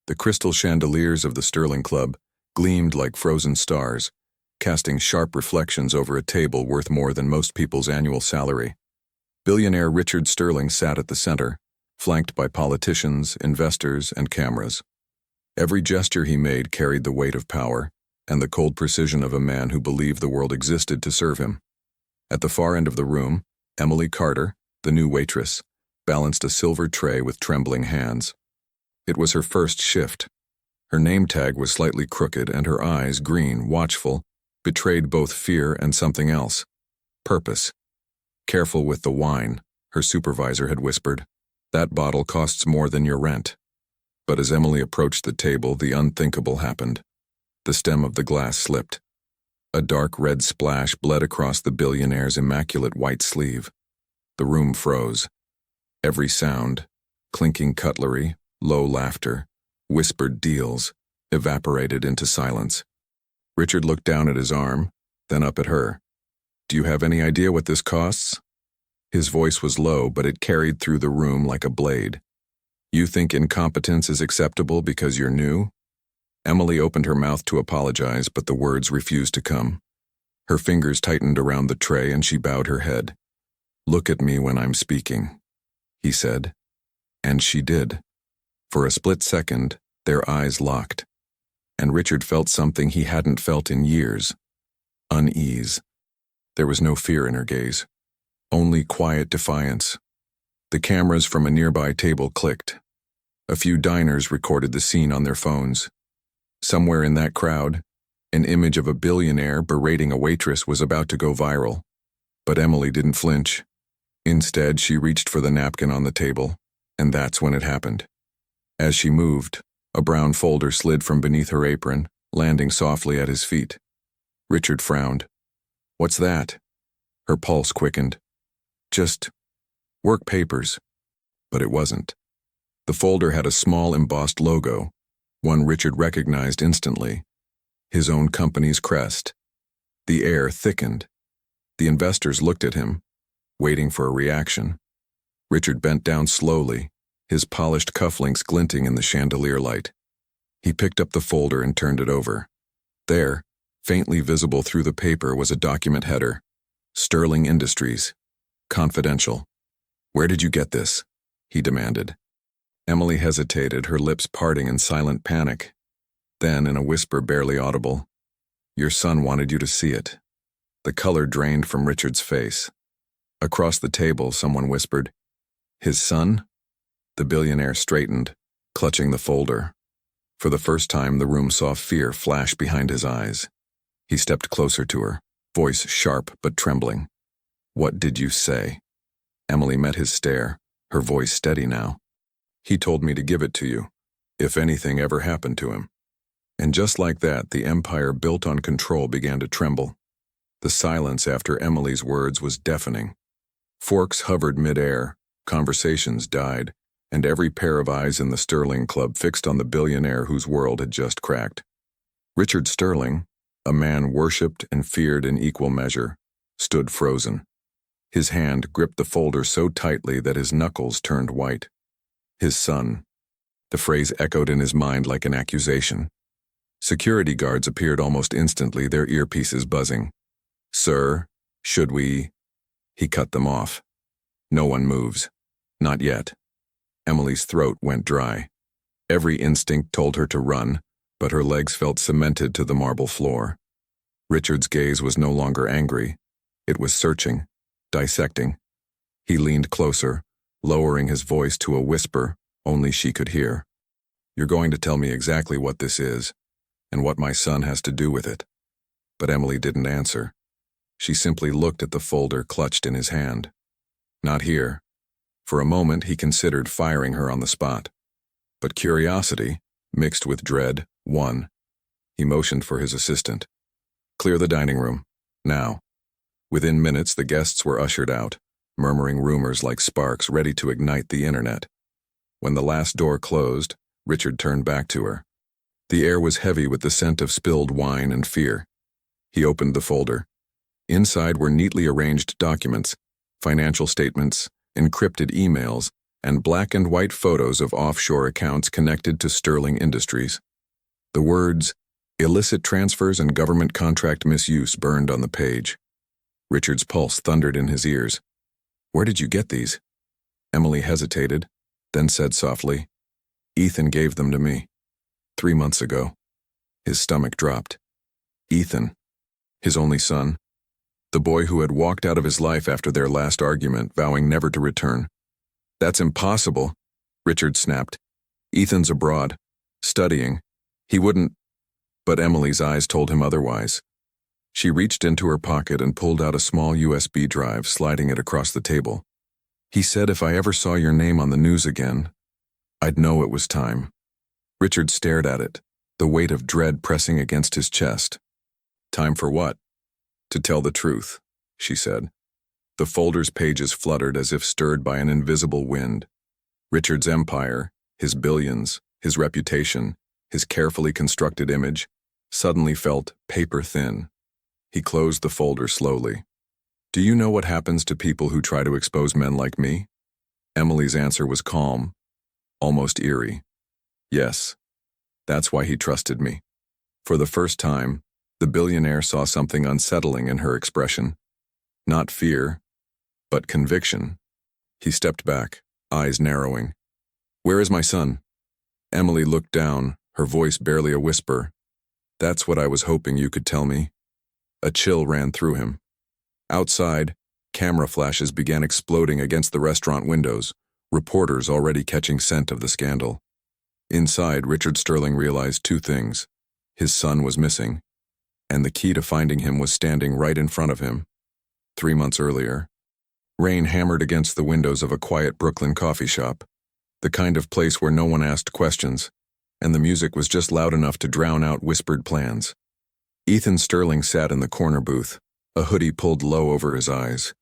The crystal chandeliers of the Sterling Club gleamed like frozen stars, casting sharp reflections over a table worth more than most people's annual salary. Billionaire Richard Sterling sat at the center, flanked by politicians, investors, and cameras. Every gesture he made carried the weight of power and the cold precision of a man who believed the world existed to serve him. At the far end of the room, Emily Carter, the new waitress, balanced a silver tray with trembling hands. It was her first shift. Her name tag was slightly crooked, and her eyes, green, watchful, betrayed both fear and something else. Purpose. "Careful with the wine," her supervisor had whispered. "That bottle costs more than your rent." But as Emily approached the table, the unthinkable happened. The stem of the glass slipped. A dark red splash bled across the billionaire's immaculate white sleeve. The room froze. Every sound, clinking cutlery, low laughter, whispered deals, evaporated into silence. Richard looked down at his arm, then up at her. "Do you have any idea what this costs?" His voice was low, but it carried through the room like a blade. "You think incompetence is acceptable because you're new?" Emily opened her mouth to apologize, but the words refused to come. Her fingers tightened around the tray and she bowed her head. "Look at me when I'm speaking," he said. And she did. For a split second, their eyes locked. And Richard felt something he hadn't felt in years. Unease. There was no fear in her gaze. Only quiet defiance. The cameras from a nearby table clicked. A few diners recorded the scene on their phones. Somewhere in that crowd, an image of a billionaire berating a waitress was about to go viral. But Emily didn't flinch. Instead, she reached for the napkin on the table, and that's when it happened. As she moved, a brown folder slid from beneath her apron, landing softly at his feet. Richard frowned. "What's that?" Her pulse quickened. "Just work papers." But it wasn't. The folder had a small embossed logo, one Richard recognized instantly. His own company's crest. The air thickened. The investors looked at him, waiting for a reaction. Richard bent down slowly, his polished cufflinks glinting in the chandelier light. He picked up the folder and turned it over. There, faintly visible through the paper, was a document header. "Sterling Industries. Confidential." "Where did you get this?" he demanded. Emily hesitated, her lips parting in silent panic. Then, in a whisper barely audible, "Your son wanted you to see it." The color drained from Richard's face. Across the table, someone whispered, "His son?" The billionaire straightened, clutching the folder. For the first time, the room saw fear flash behind his eyes. He stepped closer to her, voice sharp but trembling. "What did you say?" Emily met his stare, her voice steady now. "He told me to give it to you, if anything ever happened to him." And just like that, the empire built on control began to tremble. The silence after Emily's words was deafening. Forks hovered mid-air, conversations died, and every pair of eyes in the Sterling Club fixed on the billionaire whose world had just cracked. Richard Sterling, a man worshipped and feared in equal measure, stood frozen. His hand gripped the folder so tightly that his knuckles turned white. His son. The phrase echoed in his mind like an accusation. Security guards appeared almost instantly, their earpieces buzzing. "Sir, should we?" He cut them off. "No one moves. Not yet." Emily's throat went dry. Every instinct told her to run, but her legs felt cemented to the marble floor. Richard's gaze was no longer angry. It was searching, dissecting. He leaned closer, lowering his voice to a whisper only she could hear. "You're going to tell me exactly what this is, and what my son has to do with it." But Emily didn't answer. She simply looked at the folder clutched in his hand. Not here. For a moment he considered firing her on the spot. But curiosity, mixed with dread, won. He motioned for his assistant. "Clear the dining room. Now." Within minutes the guests were ushered out, murmuring rumors like sparks ready to ignite the internet. When the last door closed, Richard turned back to her. The air was heavy with the scent of spilled wine and fear. He opened the folder. Inside were neatly arranged documents, financial statements, encrypted emails, and black and white photos of offshore accounts connected to Sterling Industries. The words, "illicit transfers and government contract misuse" burned on the page. Richard's pulse thundered in his ears. "Where did you get these?" Emily hesitated, then said softly, "Ethan gave them to me. 3 months ago." His stomach dropped. Ethan, his only son, the boy who had walked out of his life after their last argument, vowing never to return. "That's impossible," Richard snapped. "Ethan's abroad, studying. He wouldn't—" But Emily's eyes told him otherwise. She reached into her pocket and pulled out a small USB drive, sliding it across the table. "He said if I ever saw your name on the news again, I'd know it was time." Richard stared at it, the weight of dread pressing against his chest. "Time for what?" "To tell the truth," she said. The folder's pages fluttered as if stirred by an invisible wind. Richard's empire, his billions, his reputation, his carefully constructed image, suddenly felt paper-thin. He closed the folder slowly. "Do you know what happens to people who try to expose men like me?" Emily's answer was calm, almost eerie. "Yes. That's why he trusted me." For the first time, the billionaire saw something unsettling in her expression. Not fear, but conviction. He stepped back, eyes narrowing. "Where is my son?" Emily looked down, her voice barely a whisper. "That's what I was hoping you could tell me." A chill ran through him. Outside, camera flashes began exploding against the restaurant windows, reporters already catching scent of the scandal. Inside, Richard Sterling realized 2 things. His son was missing, and the key to finding him was standing right in front of him. 3 months earlier, rain hammered against the windows of a quiet Brooklyn coffee shop, the kind of place where no one asked questions, and the music was just loud enough to drown out whispered plans. Ethan Sterling sat in the corner booth, a hoodie pulled low over his eyes.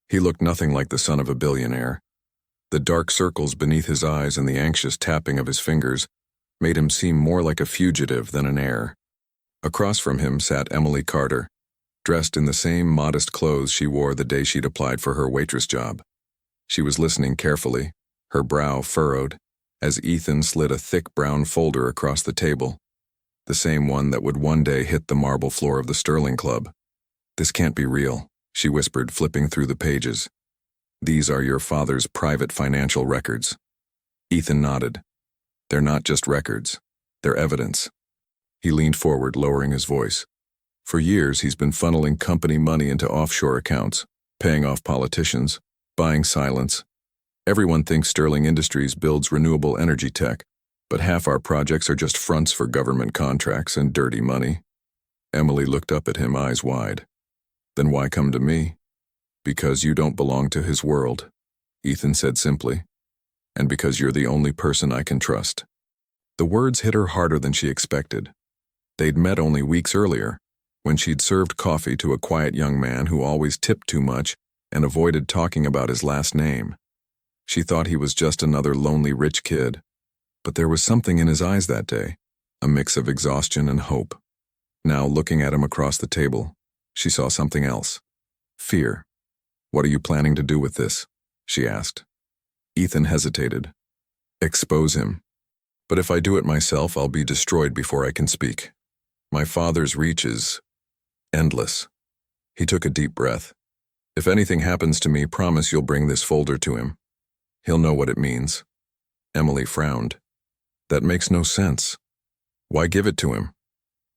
He looked nothing like the son of a billionaire. The dark circles beneath his eyes and the anxious tapping of his fingers made him seem more like a fugitive than an heir. Across from him sat Emily Carter, dressed in the same modest clothes she wore the day she'd applied for her waitress job. She was listening carefully, her brow furrowed, as Ethan slid a thick brown folder across the table, the same one that would one day hit the marble floor of the Sterling Club. "This can't be real," she whispered, flipping through the pages. "These are your father's private financial records." Ethan nodded. "They're not just records. They're evidence." He leaned forward, lowering his voice. "For years, he's been funneling company money into offshore accounts, paying off politicians, buying silence. Everyone thinks Sterling Industries builds renewable energy tech, but half our projects are just fronts for government contracts and dirty money." Emily looked up at him, eyes wide. "Then why come to me?" "Because you don't belong to his world," Ethan said simply. "And because you're the only person I can trust." The words hit her harder than she expected. They'd met only weeks earlier, when she'd served coffee to a quiet young man who always tipped too much and avoided talking about his last name. She thought he was just another lonely rich kid. But there was something in his eyes that day, a mix of exhaustion and hope. Now, looking at him across the table, she saw something else. Fear. "What are you planning to do with this?" she asked. Ethan hesitated. "Expose him. But if I do it myself, I'll be destroyed before I can speak. My father's reach is endless." He took a deep breath. "If anything happens to me, promise you'll bring this folder to him. He'll know what it means." Emily frowned. "That makes no sense. Why give it to him?"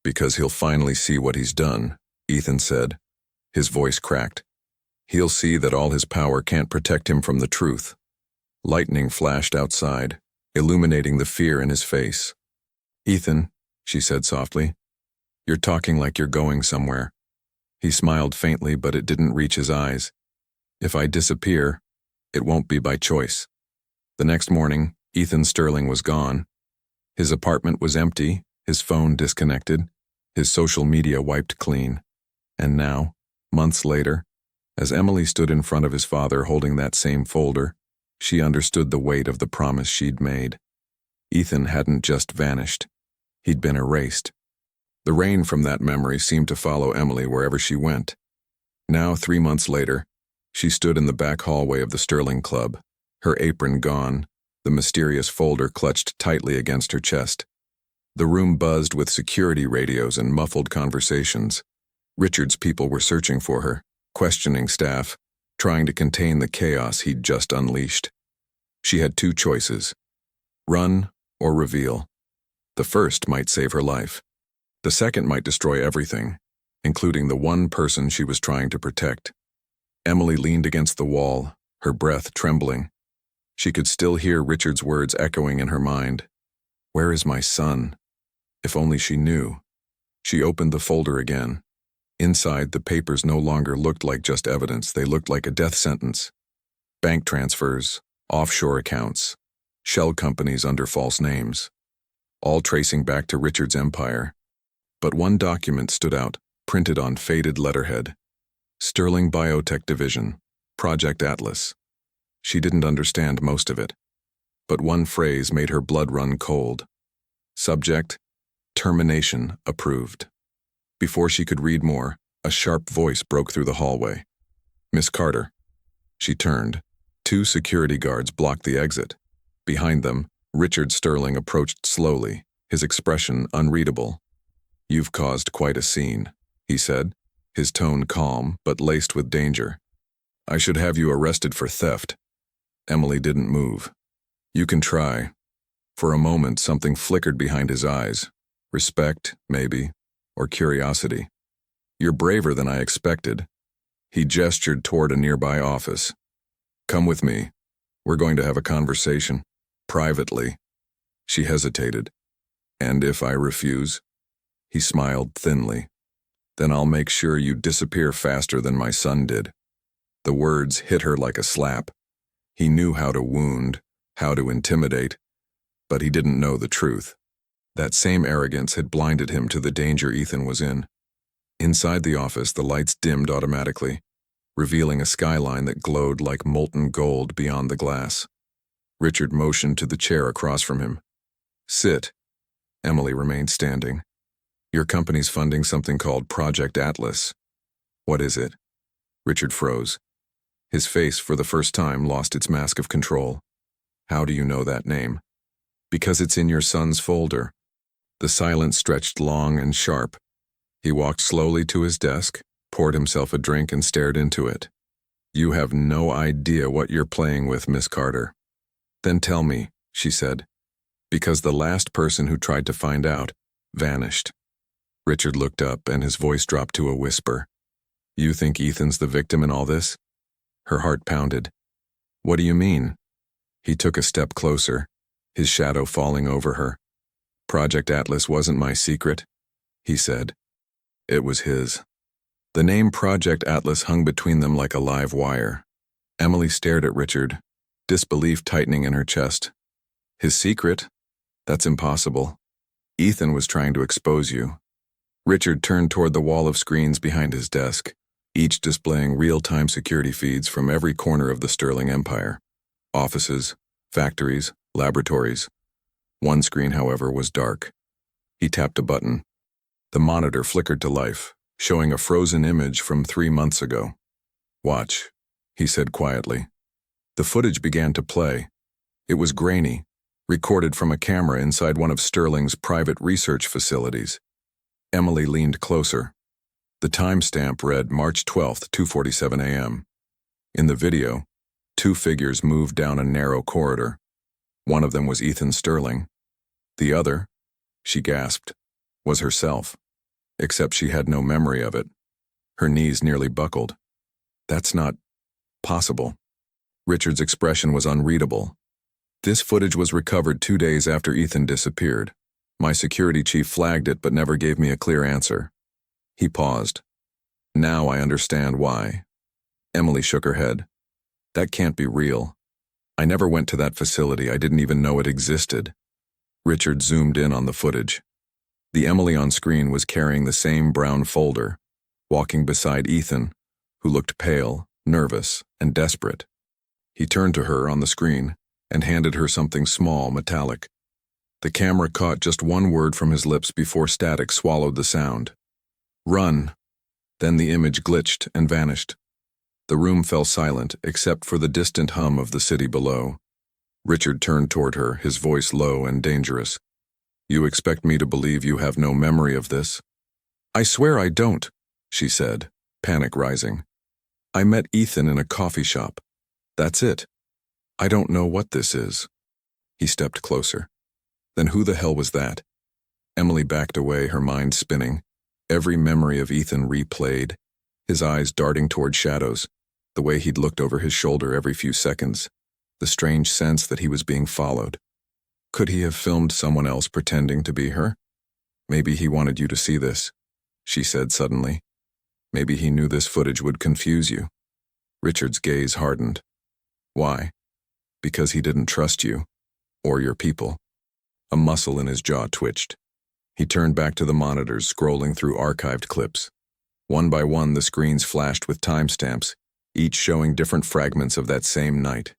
"Because he'll finally see what he's done," Ethan said. His voice cracked. "He'll see that all his power can't protect him from the truth." Lightning flashed outside, illuminating the fear in his face. "Ethan," she said softly, "you're talking like you're going somewhere." He smiled faintly, but it didn't reach his eyes. "If I disappear, it won't be by choice." The next morning, Ethan Sterling was gone. His apartment was empty, his phone disconnected, his social media wiped clean. And now, months later, as Emily stood in front of his father holding that same folder, she understood the weight of the promise she'd made. Ethan hadn't just vanished. He'd been erased. The rain from that memory seemed to follow Emily wherever she went. Now, 3 months later, she stood in the back hallway of the Sterling Club, Her apron gone, the mysterious folder clutched tightly against her chest. The room buzzed with security radios and muffled conversations. Richard's people were searching for her, questioning staff, trying to contain the chaos he'd just unleashed. She had two choices: run or reveal. The first might save her life. The second might destroy everything, including the one person she was trying to protect. Emily leaned against the wall, her breath trembling. She could still hear Richard's words echoing in her mind. "Where is my son?" If only she knew. She opened the folder again. Inside, the papers no longer looked like just evidence, they looked like a death sentence. Bank transfers, offshore accounts, shell companies under false names, all tracing back to Richard's empire. But one document stood out, printed on faded letterhead. Sterling Biotech Division, Project Atlas. She didn't understand most of it, but one phrase made her blood run cold. Subject: termination approved. Before she could read more, a sharp voice broke through the hallway. "Miss Carter." She turned. Two security guards blocked the exit. Behind them, Richard Sterling approached slowly, his expression unreadable. "You've caused quite a scene," he said, his tone calm but laced with danger. "I should have you arrested for theft." Emily didn't move. "You can try." For a moment, something flickered behind his eyes. Respect, maybe, or curiosity. "You're braver than I expected." He gestured toward a nearby office. "Come with me. We're going to have a conversation. Privately." She hesitated. "And if I refuse?" He smiled thinly. "Then I'll make sure you disappear faster than my son did." The words hit her like a slap. He knew how to wound, how to intimidate, but he didn't know the truth. That same arrogance had blinded him to the danger Ethan was in. Inside the office, the lights dimmed automatically, revealing a skyline that glowed like molten gold beyond the glass. Richard motioned to the chair across from him. "Sit." Emily remained standing. "Your company's funding something called Project Atlas." "What is it?" Richard froze. His face, for the first time, lost its mask of control. "How do you know that name?" "Because it's in your son's folder." The silence stretched long and sharp. He walked slowly to his desk, poured himself a drink and stared into it. "You have no idea what you're playing with, Miss Carter." "Then tell me," she said, "because the last person who tried to find out vanished." Richard looked up and his voice dropped to a whisper. "You think Ethan's the victim in all this?" Her heart pounded. "What do you mean?" He took a step closer, his shadow falling over her. "Project Atlas wasn't my secret," he said. It was his. The name Project Atlas hung between them like a live wire. Emily stared at Richard, disbelief tightening in her chest. "His secret? That's impossible. Ethan was trying to expose you." Richard turned toward the wall of screens behind his desk, each displaying real-time security feeds from every corner of the Sterling Empire. Offices, factories, laboratories. One screen, however, was dark. He tapped a button. The monitor flickered to life, showing a frozen image from 3 months ago. "Watch," he said quietly. The footage began to play. It was grainy, recorded from a camera inside one of Sterling's private research facilities. Emily leaned closer. The timestamp read March 12th, 2:47 a.m. In the video, two figures moved down a narrow corridor. One of them was Ethan Sterling. The other, she gasped, was herself, except she had no memory of it. Her knees nearly buckled. "That's not possible." Richard's expression was unreadable. "This footage was recovered 2 days after Ethan disappeared. My security chief flagged it but never gave me a clear answer." He paused. "Now I understand why." Emily shook her head. "That can't be real. I never went to that facility. I didn't even know it existed." Richard zoomed in on the footage. The Emily on screen was carrying the same brown folder, walking beside Ethan, who looked pale, nervous, and desperate. He turned to her on the screen and handed her something small, metallic. The camera caught just one word from his lips before static swallowed the sound. "Run." Then the image glitched and vanished. The room fell silent, except for the distant hum of the city below. Richard turned toward her, his voice low and dangerous. "You expect me to believe you have no memory of this?" "I swear I don't," she said, panic rising. "I met Ethan in a coffee shop. That's it. I don't know what this is." He stepped closer. "Then who the hell was that?" Emily backed away, her mind spinning. Every memory of Ethan replayed, his eyes darting toward shadows, the way he'd looked over his shoulder every few seconds, the strange sense that he was being followed. Could he have filmed someone else pretending to be her? "Maybe he wanted you to see this," she said suddenly. "Maybe he knew this footage would confuse you." Richard's gaze hardened. "Why?" "Because he didn't trust you, or your people." A muscle in his jaw twitched. He turned back to the monitors, scrolling through archived clips. One by one, the screens flashed with timestamps, each showing different fragments of that same night.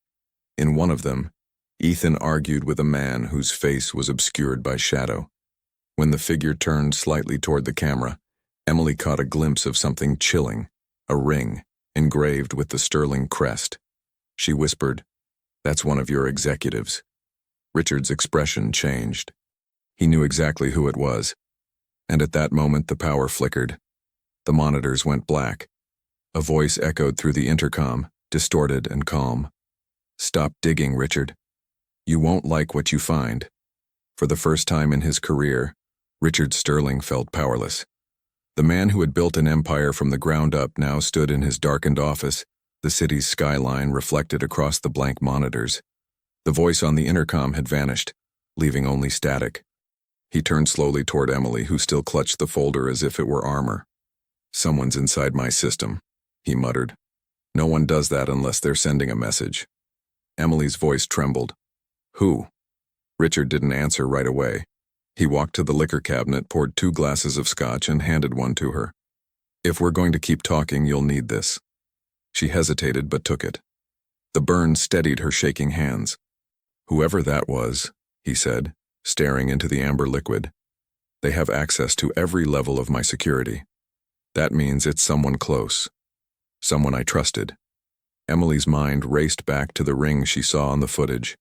In one of them, Ethan argued with a man whose face was obscured by shadow. When the figure turned slightly toward the camera, Emily caught a glimpse of something chilling, a ring, engraved with the sterling crest. She whispered, "That's one of your executives." Richard's expression changed. He knew exactly who it was, and at that moment the power flickered. The monitors went black. A voice echoed through the intercom, distorted and calm. "Stop digging, Richard. You won't like what you find." For the first time in his career, Richard Sterling felt powerless. The man who had built an empire from the ground up now stood in his darkened office, the city's skyline reflected across the blank monitors. The voice on the intercom had vanished, leaving only static. He turned slowly toward Emily, who still clutched the folder as if it were armor. "Someone's inside my system," he muttered. "No one does that unless they're sending a message." Emily's voice trembled. "Who?" Richard didn't answer right away. He walked to the liquor cabinet, poured 2 glasses of scotch, and handed one to her. "If we're going to keep talking, you'll need this." She hesitated but took it. The burn steadied her shaking hands. "Whoever that was," he said, staring into the amber liquid, "they have access to every level of my security. That means it's someone close. Someone I trusted." Emily's mind raced back to the ring she saw on the footage,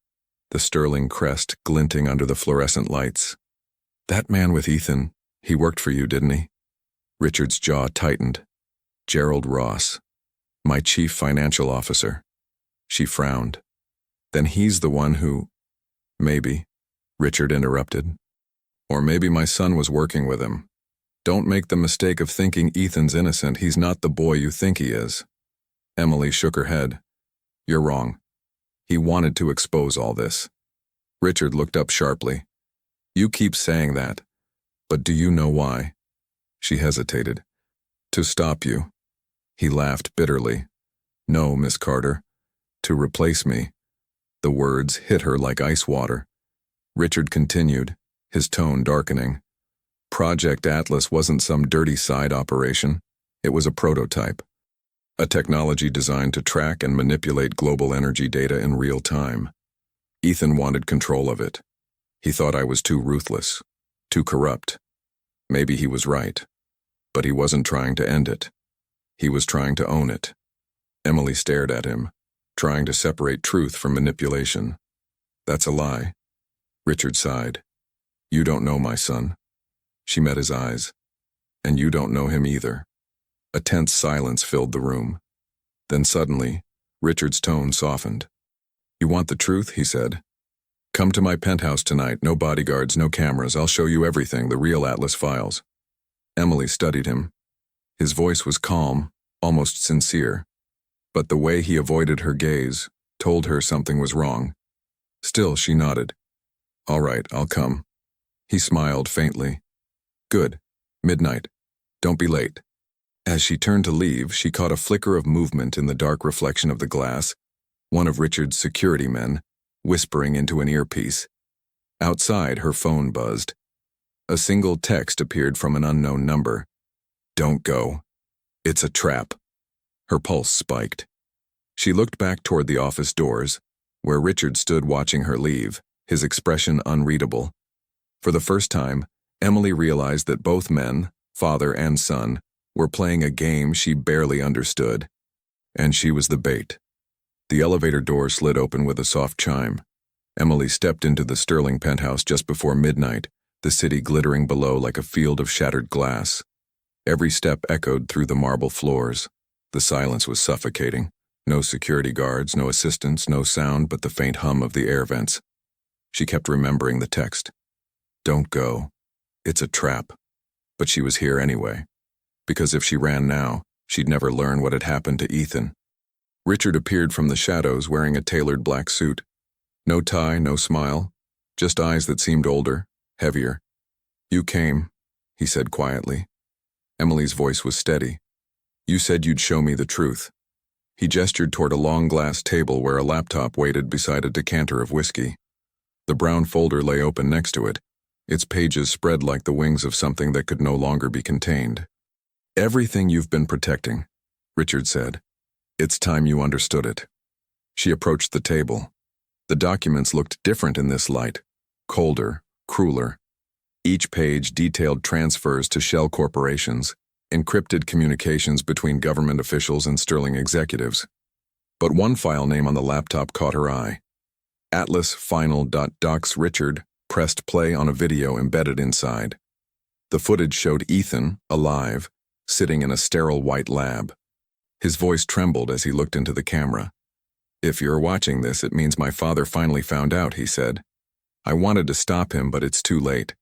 the sterling crest glinting under the fluorescent lights. "That man with Ethan, he worked for you, didn't he?" Richard's jaw tightened. "Gerald Ross, my chief financial officer." She frowned. "Then he's the one who—" "Maybe," Richard interrupted. "Or maybe my son was working with him. Don't make the mistake of thinking Ethan's innocent. He's not the boy you think he is." Emily shook her head. "You're wrong. He wanted to expose all this." Richard looked up sharply. "You keep saying that, but do you know why?" She hesitated. "To stop you." He laughed bitterly. "No, Miss Carter. To replace me." The words hit her like ice water. Richard continued, his tone darkening. "Project Atlas wasn't some dirty side operation. It was a prototype. A technology designed to track and manipulate global energy data in real time. Ethan wanted control of it. He thought I was too ruthless, too corrupt. Maybe he was right, but he wasn't trying to end it. He was trying to own it." Emily stared at him, trying to separate truth from manipulation. "That's a lie." Richard sighed. "You don't know my son." She met his eyes. "And you don't know him either." A tense silence filled the room. Then suddenly, Richard's tone softened. "You want the truth?" he said. "Come to my penthouse tonight, no bodyguards, no cameras. I'll show you everything, the real Atlas files." Emily studied him. His voice was calm, almost sincere, but the way he avoided her gaze told her something was wrong. Still, she nodded. "All right, I'll come." He smiled faintly. "Good. Midnight. Don't be late." As she turned to leave, she caught a flicker of movement in the dark reflection of the glass, one of Richard's security men, whispering into an earpiece. Outside, her phone buzzed. A single text appeared from an unknown number. "Don't go. It's a trap." Her pulse spiked. She looked back toward the office doors, where Richard stood watching her leave, his expression unreadable. For the first time, Emily realized that both men, father and son, were playing a game she barely understood. And she was the bait. The elevator door slid open with a soft chime. Emily stepped into the Sterling penthouse just before midnight, the city glittering below like a field of shattered glass. Every step echoed through the marble floors. The silence was suffocating. No security guards, no assistants, no sound but the faint hum of the air vents. She kept remembering the text. Don't go. It's a trap. But she was here anyway. Because if she ran now, she'd never learn what had happened to Ethan. Richard appeared from the shadows wearing a tailored black suit. No tie, no smile, just eyes that seemed older, heavier. You came, he said quietly. Emily's voice was steady. You said you'd show me the truth. He gestured toward a long glass table where a laptop waited beside a decanter of whiskey. The brown folder lay open next to it, its pages spread like the wings of something that could no longer be contained. Everything you've been protecting, Richard said. It's time you understood it. She approached the table. The documents looked different in this light, colder, crueler. Each page detailed transfers to shell corporations, encrypted communications between government officials and Sterling executives. But one file name on the laptop caught her eye. Atlas Final.docs. Richard pressed play on a video embedded inside. The footage showed Ethan, alive, sitting in a sterile white lab. His voice trembled as he looked into the camera. If you're watching this, it means my father finally found out, he said. I wanted to stop him, but it's too late.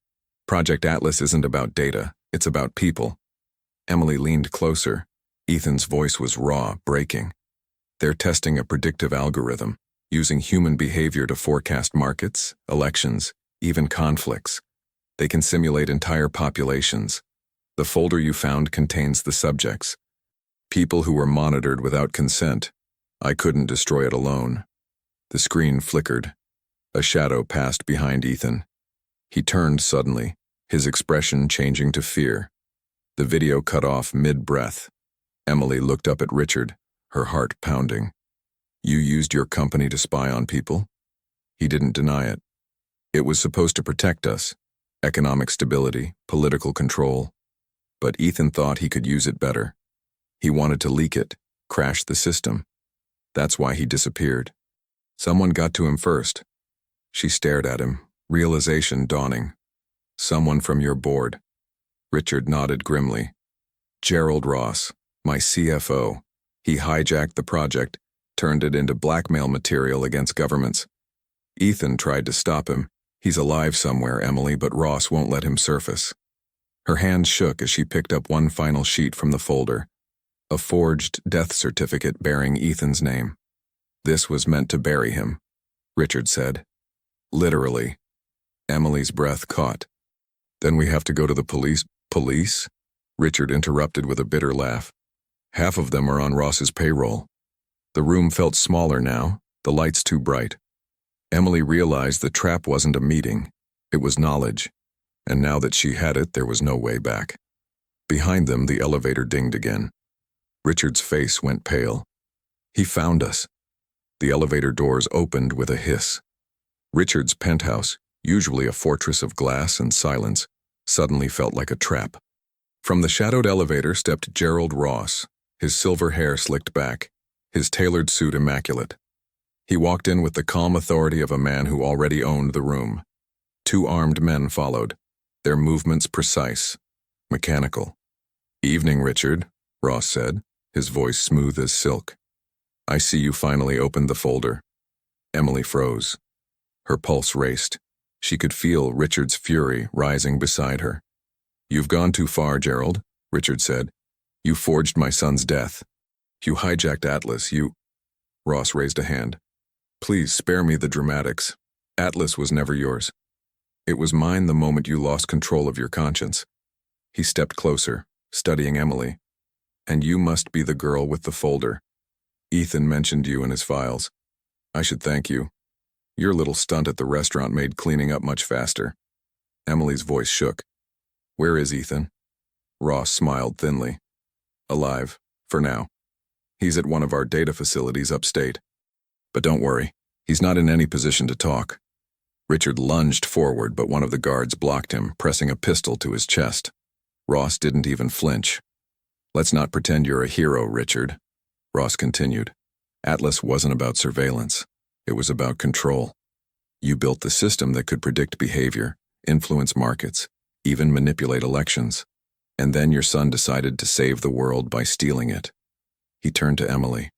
Project Atlas isn't about data, it's about people. Emily leaned closer. Ethan's voice was raw, breaking. They're testing a predictive algorithm, using human behavior to forecast markets, elections, even conflicts. They can simulate entire populations. The folder you found contains the subjects. People who were monitored without consent. I couldn't destroy it alone. The screen flickered. A shadow passed behind Ethan. He turned suddenly, his expression changing to fear. The video cut off mid-breath. Emily looked up at Richard, her heart pounding. You used your company to spy on people? He didn't deny it. It was supposed to protect us. Economic stability, political control. But Ethan thought he could use it better. He wanted to leak it, crash the system. That's why he disappeared. Someone got to him first. She stared at him, realization dawning. Someone from your board. Richard nodded grimly. Gerald Ross, my CFO. He hijacked the project, turned it into blackmail material against governments. Ethan tried to stop him. He's alive somewhere, Emily, but Ross won't let him surface. Her hands shook as she picked up one final sheet from the folder. A forged death certificate bearing Ethan's name. This was meant to bury him, Richard said. Literally. Emily's breath caught. Then we have to go to the police. Police? Richard interrupted with a bitter laugh. Half of them are on Ross's payroll. The room felt smaller now, the lights too bright. Emily realized the trap wasn't a meeting, it was knowledge. And now that she had it, there was no way back. Behind them, the elevator dinged again. Richard's face went pale. He found us. The elevator doors opened with a hiss. Richard's penthouse, usually a fortress of glass and silence, suddenly felt like a trap. From the shadowed elevator stepped Gerald Ross, his silver hair slicked back, his tailored suit immaculate. He walked in with the calm authority of a man who already owned the room. Two armed men followed, their movements precise, mechanical. Evening, Richard, Ross said, his voice smooth as silk. I see you finally opened the folder. Emily froze. Her pulse raced. She could feel Richard's fury rising beside her. You've gone too far, Gerald, Richard said. You forged my son's death. You hijacked Atlas, Ross raised a hand. Please spare me the dramatics. Atlas was never yours. It was mine the moment you lost control of your conscience. He stepped closer, studying Emily. And you must be the girl with the folder. Ethan mentioned you in his files. I should thank you. Your little stunt at the restaurant made cleaning up much faster. Emily's voice shook. Where is Ethan? Ross smiled thinly. Alive, for now. He's at one of our data facilities upstate. But don't worry, he's not in any position to talk. Richard lunged forward, but one of the guards blocked him, pressing a pistol to his chest. Ross didn't even flinch. Let's not pretend you're a hero, Richard. Ross continued. Atlas wasn't about surveillance. It was about control. You built the system that could predict behavior, influence markets, even manipulate elections. And then your son decided to save the world by stealing it. He turned to Emily.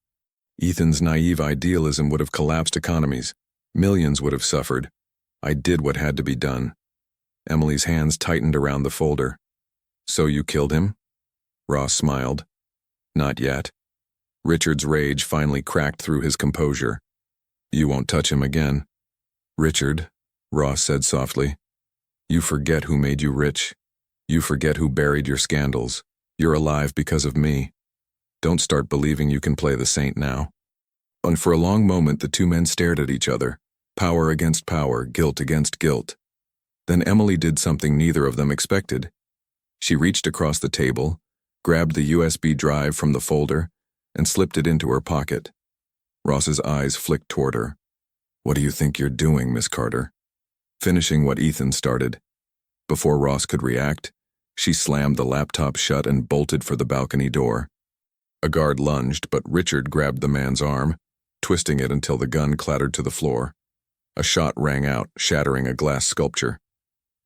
Ethan's naive idealism would have collapsed economies. Millions would have suffered. I did what had to be done. Emily's hands tightened around the folder. So you killed him? Ross smiled. Not yet. Richard's rage finally cracked through his composure. You won't touch him again. Richard, Ross said softly, you forget who made you rich. You forget who buried your scandals. You're alive because of me. Don't start believing you can play the saint now. And for a long moment the two men stared at each other, power against power, guilt against guilt. Then Emily did something neither of them expected. She reached across the table, grabbed the USB drive from the folder, and slipped it into her pocket. Ross's eyes flicked toward her. What do you think you're doing, Miss Carter? Finishing what Ethan started. Before Ross could react, she slammed the laptop shut and bolted for the balcony door. A guard lunged, but Richard grabbed the man's arm, twisting it until the gun clattered to the floor. A shot rang out, shattering a glass sculpture.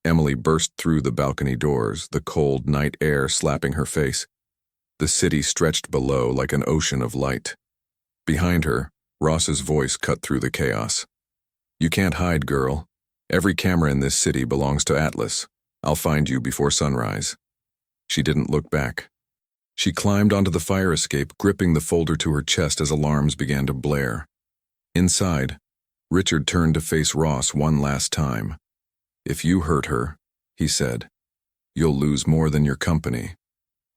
Emily burst through the balcony doors, the cold night air slapping her face. The city stretched below like an ocean of light. Behind her, Ross's voice cut through the chaos. You can't hide, girl. Every camera in this city belongs to Atlas. I'll find you before sunrise. She didn't look back. She climbed onto the fire escape, gripping the folder to her chest as alarms began to blare. Inside, Richard turned to face Ross one last time. If you hurt her, he said, you'll lose more than your company.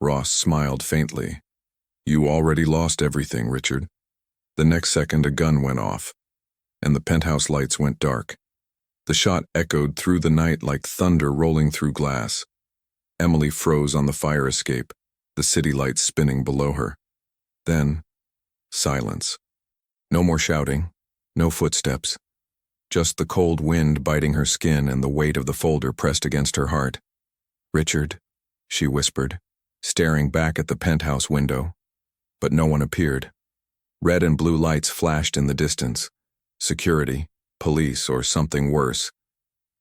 Ross smiled faintly. You already lost everything, Richard. The next second a gun went off, and the penthouse lights went dark. The shot echoed through the night like thunder rolling through glass. Emily froze on the fire escape, the city lights spinning below her. Then, silence. No more shouting, no footsteps. Just the cold wind biting her skin and the weight of the folder pressed against her heart. Richard, she whispered, staring back at the penthouse window. But no one appeared. Red and blue lights flashed in the distance. Security, police, or something worse.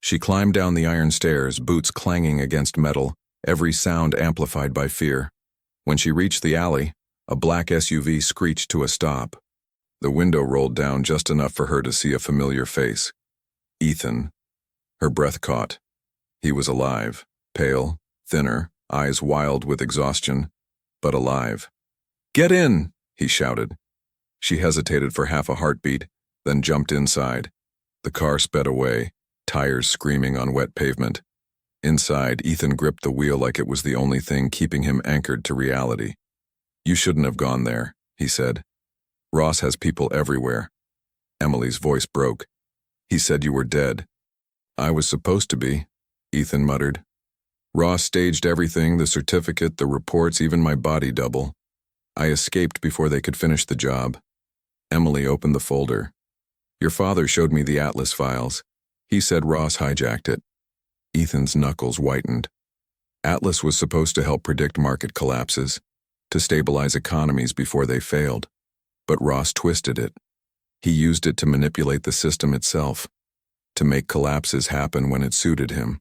She climbed down the iron stairs, boots clanging against metal, every sound amplified by fear. When she reached the alley, a black SUV screeched to a stop. The window rolled down just enough for her to see a familiar face. Ethan. Her breath caught. He was alive, pale, thinner, eyes wild with exhaustion, but alive. Get in, he shouted. She hesitated for half a heartbeat, then jumped inside. The car sped away, tires screaming on wet pavement. Inside, Ethan gripped the wheel like it was the only thing keeping him anchored to reality. You shouldn't have gone there, he said. Ross has people everywhere. Emily's voice broke. He said you were dead. I was supposed to be, Ethan muttered. Ross staged everything, the certificate, the reports, even my body double. I escaped before they could finish the job. Emily opened the folder. Your father showed me the Atlas files. He said Ross hijacked it. Ethan's knuckles whitened. Atlas was supposed to help predict market collapses, to stabilize economies before they failed. But Ross twisted it. He used it to manipulate the system itself, to make collapses happen when it suited him.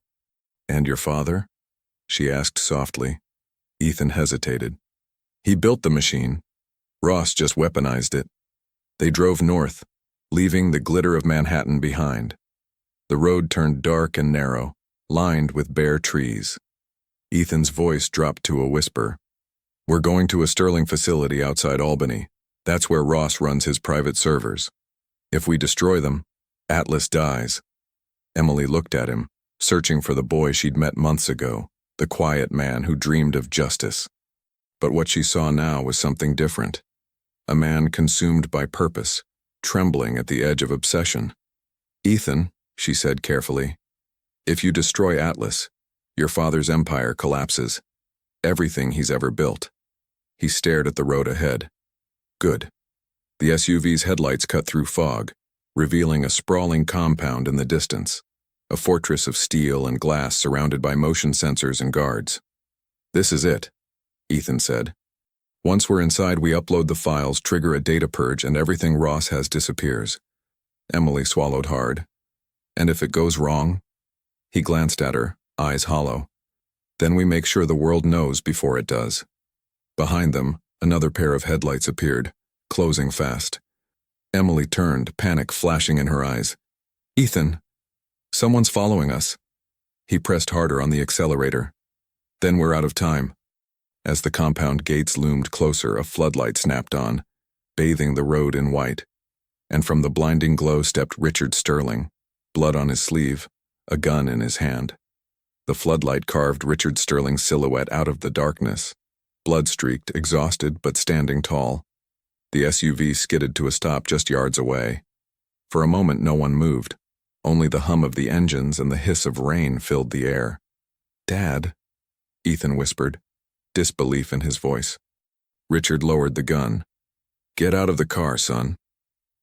And your father? She asked softly. Ethan hesitated. He built the machine. Ross just weaponized it. They drove north, leaving the glitter of Manhattan behind. The road turned dark and narrow, lined with bare trees. Ethan's voice dropped to a whisper. We're going to a Sterling facility outside Albany. That's where Ross runs his private servers. If we destroy them, Atlas dies. Emily looked at him, searching for the boy she'd met months ago, the quiet man who dreamed of justice. But what she saw now was something different. A man consumed by purpose, trembling at the edge of obsession. Ethan, she said carefully, if you destroy Atlas, your father's empire collapses. Everything he's ever built. He stared at the road ahead. Good. The SUV's headlights cut through fog, revealing a sprawling compound in the distance, a fortress of steel and glass surrounded by motion sensors and guards. This is it, Ethan said. Once we're inside, we upload the files, trigger a data purge, and everything Ross has disappears. Emily swallowed hard. And if it goes wrong? He glanced at her, eyes hollow. Then we make sure the world knows before it does. Behind them, another pair of headlights appeared, closing fast. Emily turned, panic flashing in her eyes. Ethan! Someone's following us. He pressed harder on the accelerator. Then we're out of time. As the compound gates loomed closer, a floodlight snapped on, bathing the road in white. And from the blinding glow stepped Richard Sterling, blood on his sleeve, a gun in his hand. The floodlight carved Richard Sterling's silhouette out of the darkness, blood-streaked, exhausted, but standing tall. The SUV skidded to a stop just yards away. For a moment, no one moved. Only the hum of the engines and the hiss of rain filled the air. "Dad," Ethan whispered, disbelief in his voice. Richard lowered the gun. "Get out of the car, son."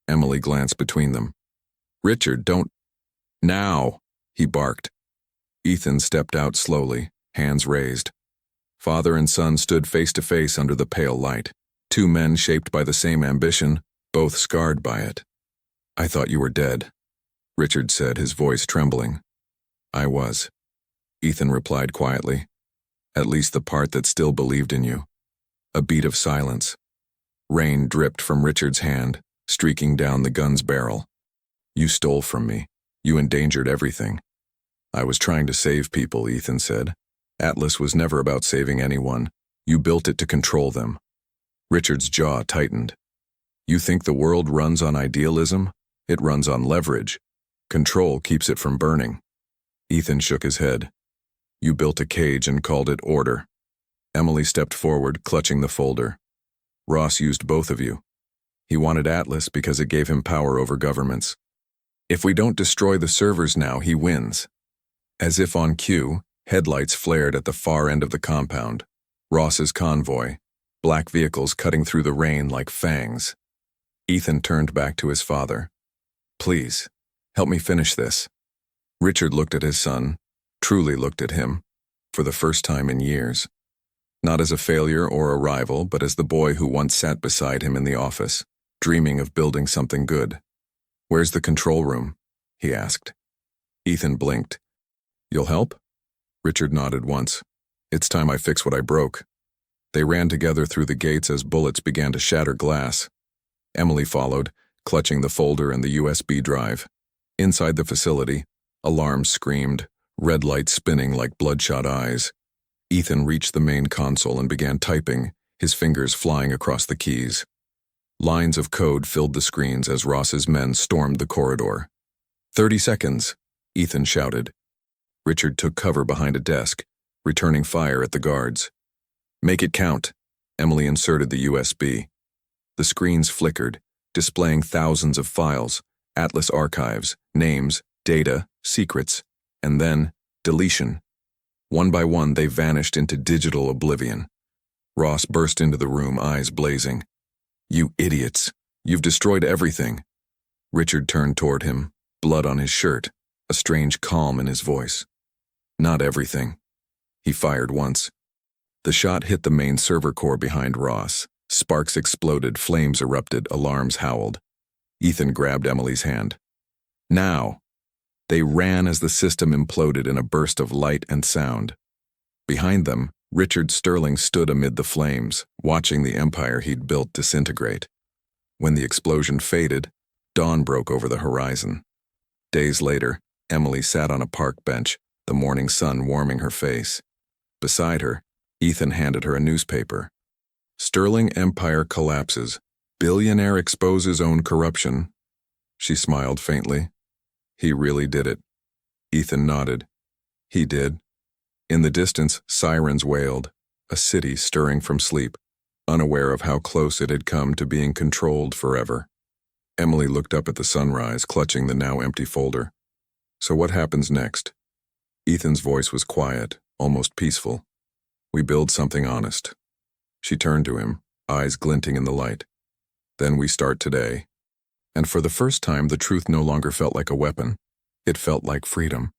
Emily glanced between them. "Richard, don't—" "Now!" he barked. Ethan stepped out slowly, hands raised. Father and son stood face to face under the pale light. Two men shaped by the same ambition, both scarred by it. "I thought you were dead," Richard said, his voice trembling. "I was," Ethan replied quietly. "At least the part that still believed in you." A beat of silence. Rain dripped from Richard's hand, streaking down the gun's barrel. "You stole from me. You endangered everything." "I was trying to save people," Ethan said. "Atlas was never about saving anyone. You built it to control them." Richard's jaw tightened. "You think the world runs on idealism? It runs on leverage. Control keeps it from burning." Ethan shook his head. "You built a cage and called it order." Emily stepped forward, clutching the folder. "Ross used both of you. He wanted Atlas because it gave him power over governments. If we don't destroy the servers now, he wins." As if on cue, headlights flared at the far end of the compound. Ross's convoy, black vehicles cutting through the rain like fangs. Ethan turned back to his father. "Please, help me finish this." Richard looked at his son, truly looked at him, for the first time in years. Not as a failure or a rival, but as the boy who once sat beside him in the office, dreaming of building something good. "Where's the control room?" he asked. Ethan blinked. "You'll help?" Richard nodded once. "It's time I fix what I broke." They ran together through the gates as bullets began to shatter glass. Emily followed, clutching the folder and the USB drive. Inside the facility, alarms screamed, red lights spinning like bloodshot eyes. Ethan reached the main console and began typing, his fingers flying across the keys. Lines of code filled the screens as Ross's men stormed the corridor. 30 seconds, Ethan shouted. Richard took cover behind a desk, returning fire at the guards. "Make it count." Emily inserted the USB. The screens flickered, displaying thousands of files, Atlas archives, names, data, secrets, and then deletion. One by one, they vanished into digital oblivion. Ross burst into the room, eyes blazing. "You idiots! You've destroyed everything." Richard turned toward him, blood on his shirt, a strange calm in his voice. "Not everything." He fired once. The shot hit the main server core behind Ross. Sparks exploded, flames erupted, alarms howled. Ethan grabbed Emily's hand. "Now!" They ran as the system imploded in a burst of light and sound. Behind them, Richard Sterling stood amid the flames, watching the empire he'd built disintegrate. When the explosion faded, dawn broke over the horizon. Days later, Emily sat on a park bench, the morning sun warming her face. Beside her, Ethan handed her a newspaper. "Sterling Empire collapses. Billionaire exposes own corruption." She smiled faintly. "He really did it." Ethan nodded. He did. In the distance, sirens wailed, a city stirring from sleep, unaware of how close it had come to being controlled forever. Emily looked up at the sunrise, clutching the now empty folder. "So what happens next?" Ethan's voice was quiet, almost peaceful. "We build something honest." She turned to him, eyes glinting in the light. "Then we start today." And for the first time, the truth no longer felt like a weapon. It felt like freedom.